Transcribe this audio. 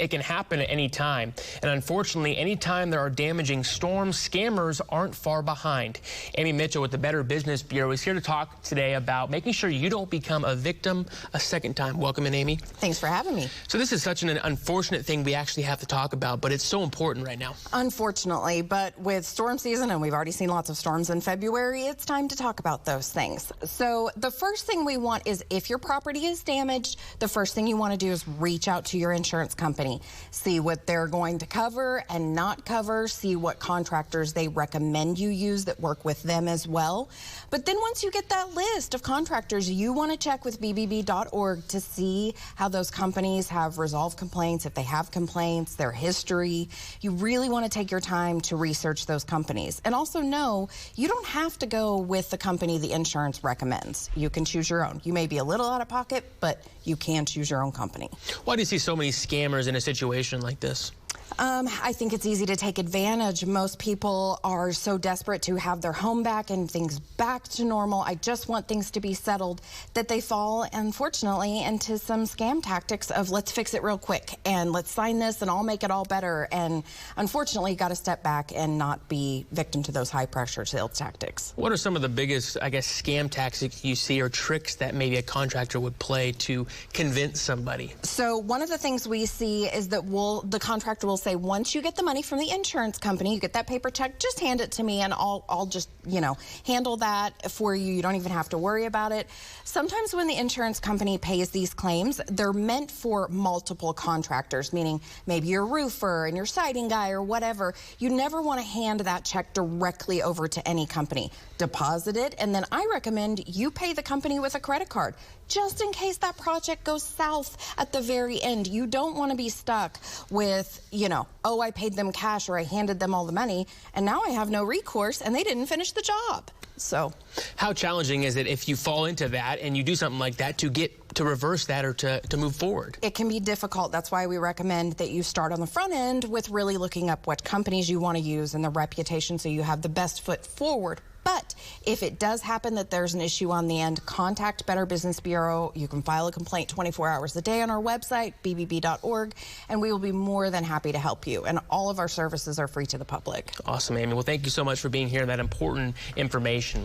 it can happen at any time. And unfortunately, anytime there are damaging storms, scammers aren't far behind. Amy Mitchell with the Better Business Bureau is here to talk today about making sure you don't become a victim a second time. Welcome in, Amy. Thanks for having me. So this is such an unfortunate thing we actually have to talk about, but it's so important right now. Unfortunately, but with storm season, and we've already seen lots of storms in February, it's time to talk about those things. So the first thing we want is, if your property is damaged, the first thing you want to do is reach out to your insurance company. See what they're going to cover and not cover. See what contractors they recommend you use that work with them as well. But then once you get that list of contractors, you want to check with BBB.org to see how those companies have resolved complaints, if they have complaints, their history. You really want to take your time to research those companies. And also know you don't have to go with the company the insurance recommends. You can choose your own. You may be a little out of pocket, but you can choose your own company. Why do you see so many scammers in a situation like this? I think it's easy to take advantage. Most people are so desperate to have their home back and things back to normal. I just want things to be settled, that they fall, unfortunately, into some scam tactics of let's fix it real quick and let's sign this and I'll make it all better. And unfortunately, you got to step back and not be victim to those high pressure sales tactics. What are some of the biggest, I guess, scam tactics you see or tricks that maybe a contractor would play to convince somebody? So one of the things we see is that the contractor will say, once you get the money from the insurance company, you get that paper check, just hand it to me and I'll just, handle that for you. You don't even have to worry about it. Sometimes when the insurance company pays these claims, they're meant for multiple contractors, meaning maybe you're a roofer and your siding guy or whatever. You never want to hand that check directly over to any company. Deposit it, and then I recommend you pay the company with a credit card, just in case that project goes south at the very end. You don't want to be stuck with, oh, I paid them cash or I handed them all the money and now I have no recourse and they didn't finish the job. So how challenging is it if you fall into that and you do something like that to reverse that or to move forward? It can be difficult. That's why we recommend that you start on the front end with really looking up what companies you want to use and their reputation so you have the best foot forward. But if it does happen that there's an issue on the end, contact Better Business Bureau. You can file a complaint 24 hours a day on our website, bbb.org, and we will be more than happy to help you. And all of our services are free to the public. Awesome, Amy. Well, thank you so much for being here and that important information.